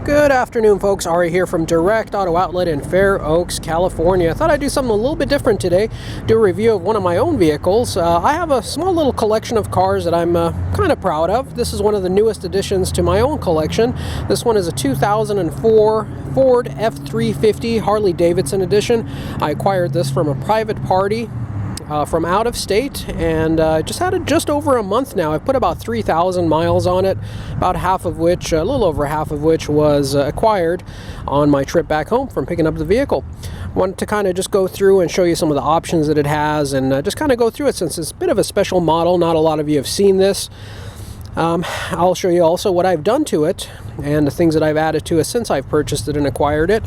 Good afternoon, folks. Ari here from Direct Auto Outlet in Fair Oaks, California. I thought I'd do something a little bit different today, do a review of one of my own vehicles. I have a small little collection of cars that I'm kind of proud of. This is one of the newest additions to my own collection. This one is a 2004 Ford F350 Harley Davidson edition. I acquired this from a private party from out of state, and just had it just over a month now. I've put about 3,000 miles on it, about half of which, a little over half of which was acquired on my trip back home from picking up the vehicle. Wanted to kind of just go through and show you some of the options that it has, and just kind of go through it since it's a bit of a special model. Not a lot of you have seen this. I'll show you also what I've done to it and the things that I've added to it since I've purchased it and acquired it.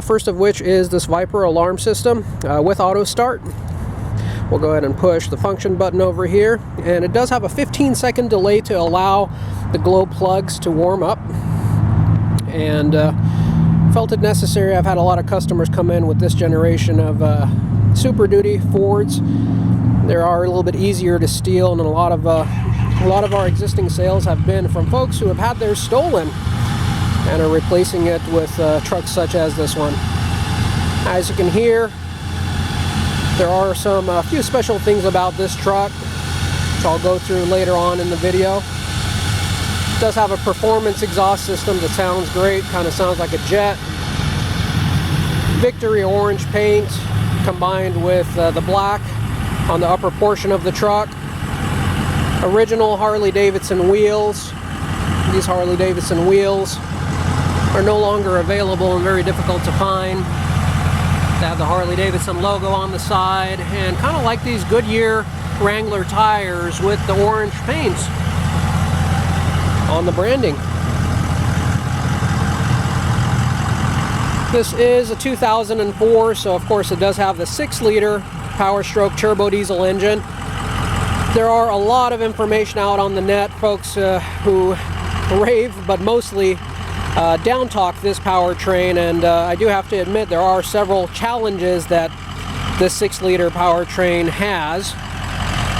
First of which is this Viper alarm system with auto start. We'll go ahead and push the function button over here, and it does have a 15-second delay to allow the glow plugs to warm up, and felt it necessary. I've had a lot of customers come in with this generation of Super Duty Fords. They are a little bit easier to steal, and a lot of our existing sales have been from folks who have had theirs stolen and are replacing it with trucks such as this one. As you can hear, there are a few special things about this truck, which I'll go through later on in the video. It does have a performance exhaust system that sounds great, kind of sounds like a jet. Victory orange paint combined with the black on the upper portion of the truck. Original Harley Davidson wheels. These Harley Davidson wheels are no longer available and very difficult to find. They have the Harley Davidson logo on the side, and kind of like these Goodyear Wrangler tires with the orange paints on the branding. This is a 2004, so of course it does have the 6-liter Powerstroke turbo diesel engine. There are a lot of information out on the net, folks who rave, but mostly down talk this powertrain, and I do have to admit there are several challenges that this 6-liter powertrain has.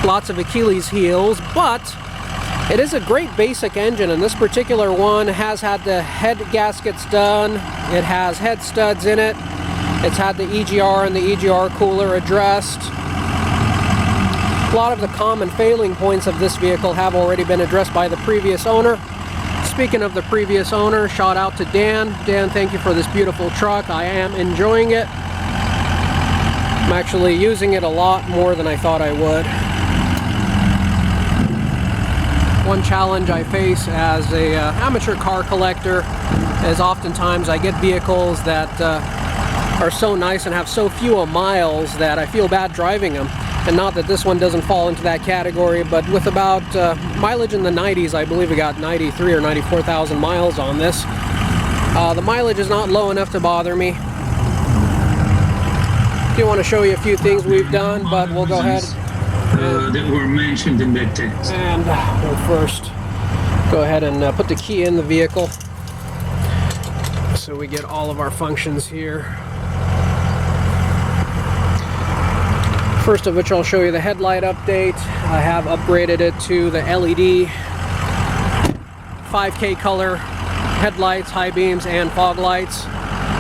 Lots of Achilles heels, but it is a great basic engine, and this particular one has had the head gaskets done. It has head studs in it. It's had the EGR and the EGR cooler addressed. A lot of the common failing points of this vehicle have already been addressed by the previous owner. Speaking of the previous owner, shout out to Dan. Dan, thank you for this beautiful truck. I am enjoying it. I'm actually using it a lot more than I thought I would. One challenge I face as an amateur car collector is oftentimes I get vehicles that are so nice and have so few miles that I feel bad driving them. And not that this one doesn't fall into that category, but with about mileage in the 90s, I believe we got 93 or 94,000 miles on this. The mileage is not low enough to bother me. I do want to show you a few things we've done, but we'll go ahead. That were mentioned in that text. And we'll first go ahead and put the key in the vehicle so we get all of our functions here. First of which I'll show you the headlight update. I have upgraded it to the LED 5K color headlights, high beams, and fog lights.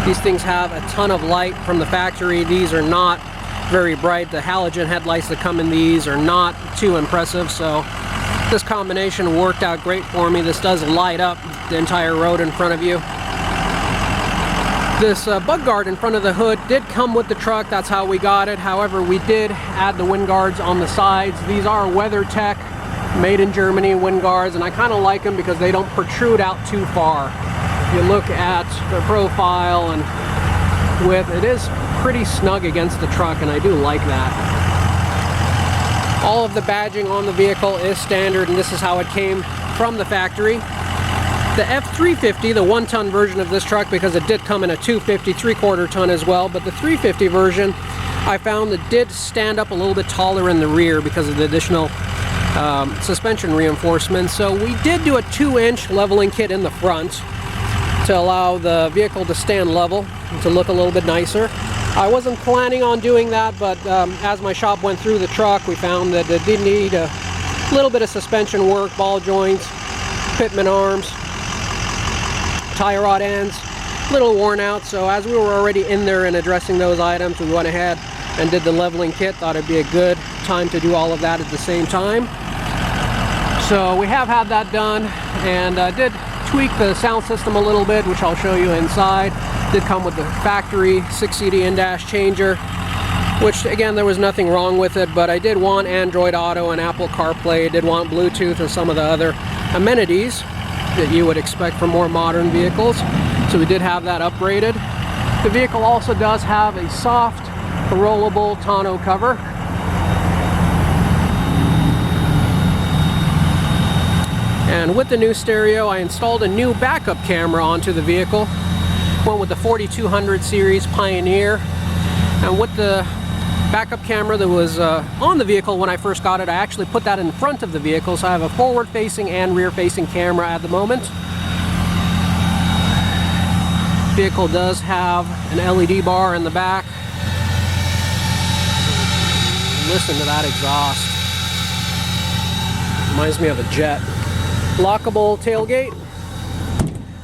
These things have a ton of light from the factory. These are not very bright. The halogen headlights that come in these are not too impressive, so this combination worked out great for me. This does light up the entire road in front of you. This bug guard in front of the hood did come with the truck. That's how we got it. However, we did add the wind guards on the sides. These are WeatherTech, made in Germany wind guards, and I kind of like them because they don't protrude out too far. If you look at the profile and width, it is pretty snug against the truck, and I do like that. All of the badging on the vehicle is standard, and this is how it came from the factory. The F350, the 1-ton version of this truck, because it did come in a 250 3/4 ton as well, but the 350 version I found that did stand up a little bit taller in the rear because of the additional suspension reinforcements. So we did do a 2-inch leveling kit in the front to allow the vehicle to stand level and to look a little bit nicer. I wasn't planning on doing that, but as my shop went through the truck, we found that it did need a little bit of suspension work, ball joints, pitman arms. tire rod ends, a little worn out. So as we were already in there and addressing those items, we went ahead and did the leveling kit. Thought it'd be a good time to do all of that at the same time. So we have had that done, and did tweak the sound system a little bit, which I'll show you inside. Did come with the factory 6CD in-dash changer, which again, there was nothing wrong with it, but I did want Android Auto and Apple CarPlay, did want Bluetooth and some of the other amenities that you would expect from more modern vehicles. So we did have that upgraded. The vehicle also does have a soft, rollable tonneau cover. And with the new stereo, I installed a new backup camera onto the vehicle. Went with the 4200 series Pioneer. And with the backup camera that was on the vehicle when I first got it, I actually put that in front of the vehicle. So I have a forward-facing and rear-facing camera at the moment. Vehicle does have an LED bar in the back. Listen to that exhaust. Reminds me of a jet. Lockable tailgate.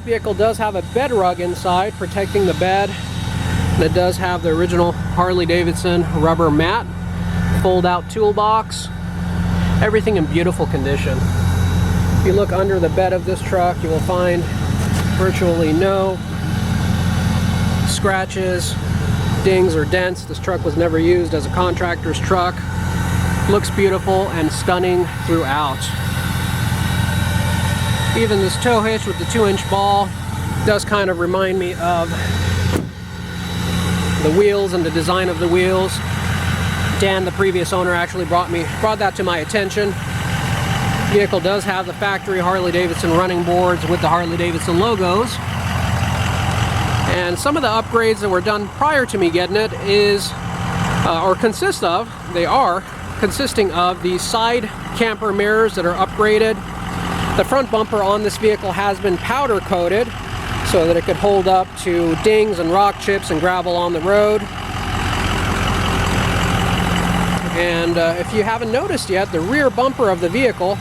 Vehicle does have a bed rug inside protecting the bed. And it does have the original Harley Davidson rubber mat. Fold out toolbox. Everything in beautiful condition. If you look under the bed of this truck, you will find virtually no scratches, dings, or dents. This truck was never used as a contractor's truck. Looks beautiful and stunning throughout. Even this tow hitch with the 2-inch ball does kind of remind me of the wheels and the design of the wheels. Dan, the previous owner, actually brought that to my attention. Vehicle does have the factory Harley Davidson running boards with the Harley Davidson logos. And some of the upgrades that were done prior to me getting it consisting of the side camper mirrors that are upgraded. The front bumper on this vehicle has been powder coated so that it could hold up to dings and rock chips and gravel on the road. And if you haven't noticed yet, the rear bumper of the vehicle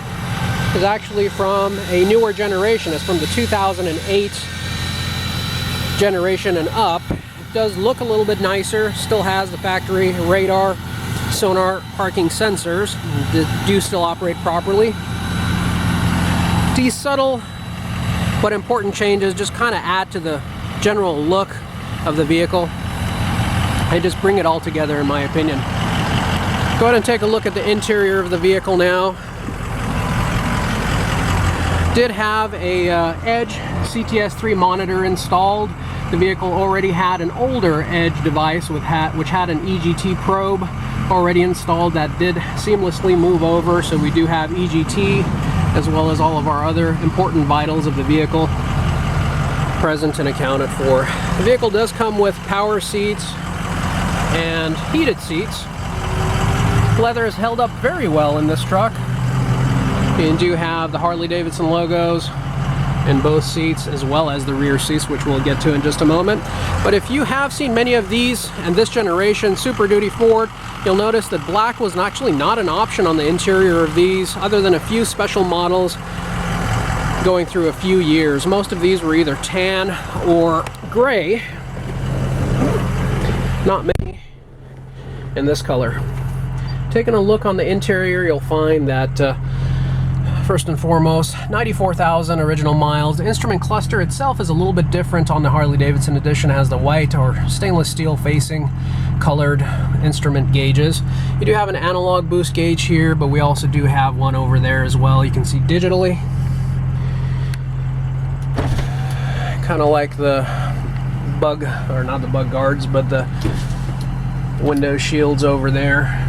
is actually from a newer generation. It's from the 2008 generation and up. It does look a little bit nicer. Still has the factory radar, sonar, parking sensors that do still operate properly. These subtle but important changes just kind of add to the general look of the vehicle. They just bring it all together, in my opinion. Go ahead and take a look at the interior of the vehicle now. Did have a Edge CTS3 monitor installed. The vehicle already had an older Edge device which had an EGT probe already installed that did seamlessly move over. So we do have EGT as well as all of our other important vitals of the vehicle present and accounted for. The vehicle does come with power seats and heated seats. Leather is held up very well in this truck. You do have the Harley Davidson logos in both seats as well as the rear seats, which we'll get to in just a moment. But if you have seen many of these and this generation Super Duty Ford, you'll notice that black was actually not an option on the interior of these, other than a few special models going through a few years. Most of these were either tan or gray. Not many in this color. Taking a look on the interior, you'll find that first and foremost, 94,000 original miles. The instrument cluster itself is a little bit different on the Harley Davidson edition. It has the white or stainless steel facing colored instrument gauges. You do have an analog boost gauge here, but we also do have one over there as well. You can see digitally. Kind of like the bug, or not the bug guards, but the window shields over there.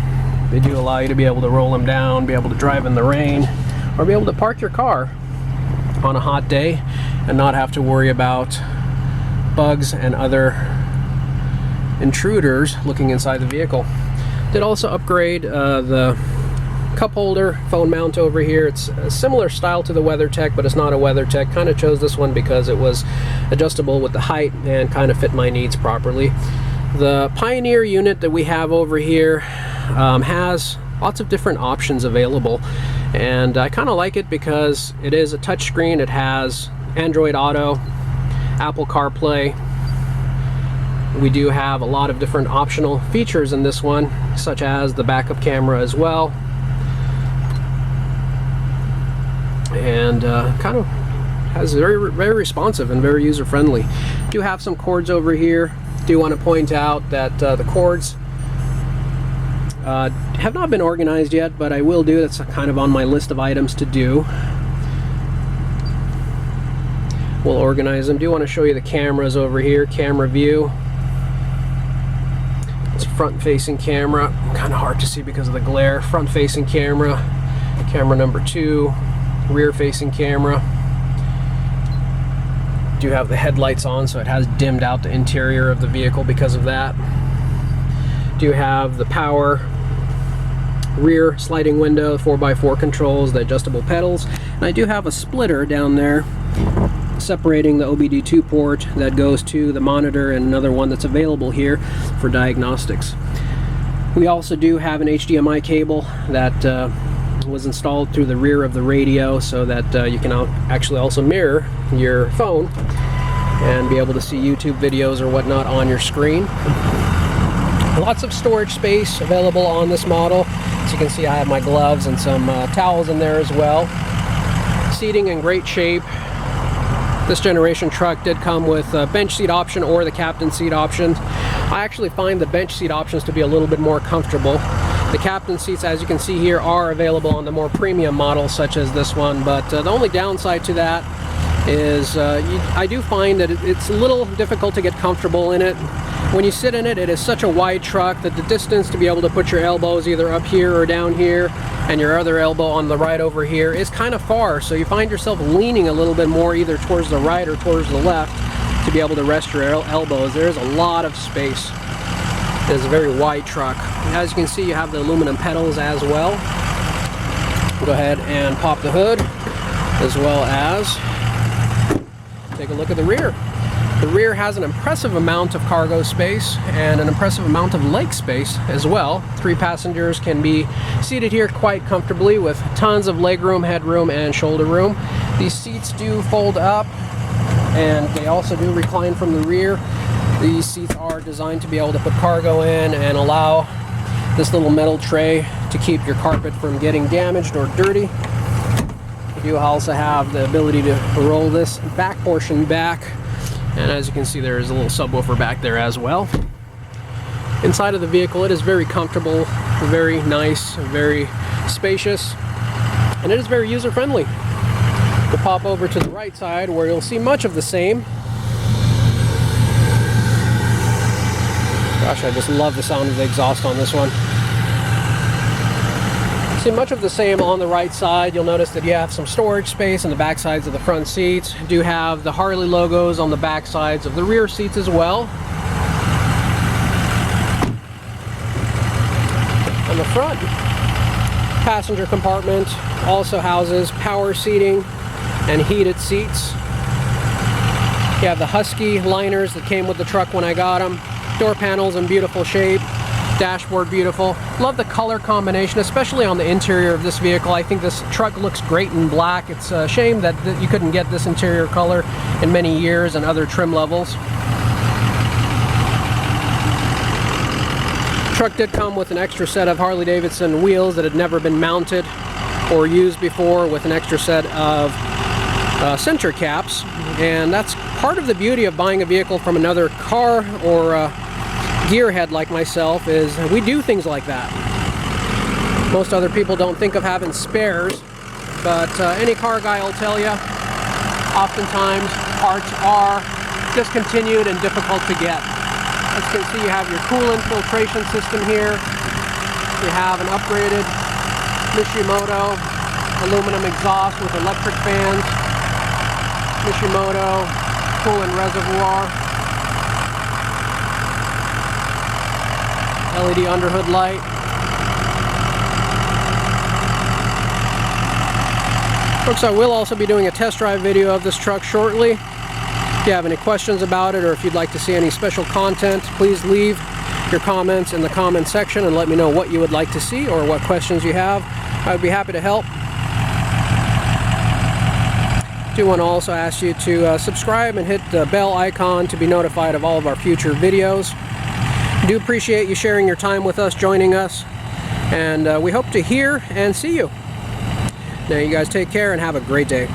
They do allow you to be able to roll them down, be able to drive in the rain, or be able to park your car on a hot day and not have to worry about bugs and other intruders looking inside the vehicle. Did also upgrade the cup holder, phone mount over here. It's a similar style to the WeatherTech, but it's not a WeatherTech. Kind of chose this one because it was adjustable with the height and kind of fit my needs properly. The Pioneer unit that we have over here has lots of different options available, and I kind of like it because it is a touchscreen. It has Android Auto, Apple CarPlay. We do have a lot of different optional features in this one, such as the backup camera as well. And kind of has very responsive and very user-friendly. Do have some cords over here. Do want to point out that the cords have not been organized yet, but I will do. That's kind of on my list of items to do. We'll organize them. Do want to show you the cameras over here. Camera view. It's front-facing camera. Kind of hard to see because of the glare. Front-facing camera. Camera number 2. Rear-facing camera. Do have the headlights on, so it has dimmed out the interior of the vehicle because of that. Do have the power rear sliding window, 4x4 controls, the adjustable pedals, and I do have a splitter down there separating the OBD2 port that goes to the monitor, and another one that's available here for diagnostics. We also do have an HDMI cable that was installed through the rear of the radio, so that you can actually also mirror your phone and be able to see YouTube videos or whatnot on your screen. Lots of storage space available on this model. As you can see, I have my gloves and some towels in there as well. Seating in great shape. This generation truck did come with a bench seat option or the captain seat option. I actually find the bench seat options to be a little bit more comfortable. The captain seats, as you can see here, are available on the more premium models such as this one, but the only downside to that is I do find that it's a little difficult to get comfortable in it. When you sit in it, it is such a wide truck that the distance to be able to put your elbows either up here or down here and your other elbow on the right over here is kind of far, so you find yourself leaning a little bit more either towards the right or towards the left to be able to rest your elbows. There's a lot of space. It is a very wide truck. As you can see, you have the aluminum pedals as well. Go ahead and pop the hood, as well as take a look at the rear. The rear has an impressive amount of cargo space and an impressive amount of leg space as well. 3 passengers can be seated here quite comfortably with tons of leg room, headroom, and shoulder room. These seats do fold up and they also do recline from the rear. These seats are designed to be able to put cargo in and allow this little metal tray to keep your carpet from getting damaged or dirty. You do also have the ability to roll this back portion back. And as you can see, there is a little subwoofer back there as well. Inside of the vehicle, it is very comfortable, very nice, very spacious, and it is very user-friendly. We'll pop over to the right side where you'll see much of the same. Gosh, I just love the sound of the exhaust on this one. See much of the same on the right side. You'll notice that you have some storage space on the back sides of the front seats. You do have the Harley logos on the back sides of the rear seats as well. On the front passenger compartment also houses power seating and heated seats. You have the Husky liners that came with the truck when I got them. Door panels in beautiful shape. Dashboard beautiful. Love the color combination, especially on the interior of this vehicle. I think this truck looks great in black. It's a shame that you couldn't get this interior color in many years and other trim levels. Truck did come with an extra set of Harley Davidson wheels that had never been mounted or used before, with an extra set of center caps, and that's part of the beauty of buying a vehicle from another car or gearhead like myself, is we do things like that. Most other people don't think of having spares, but any car guy will tell you oftentimes parts are discontinued and difficult to get. As you can see, you have your coolant filtration system here. You have an upgraded Mishimoto aluminum exhaust with electric fans, Mishimoto coolant reservoir, LED underhood light. Folks, I will also be doing a test drive video of this truck shortly. If you have any questions about it, or if you'd like to see any special content, please leave your comments in the comment section and let me know what you would like to see or what questions you have. I would be happy to help. do want to also ask you to subscribe and hit the bell icon to be notified of all of our future videos. Do appreciate you sharing your time with us, joining us, and we hope to hear and see you. Now you guys take care and have a great day.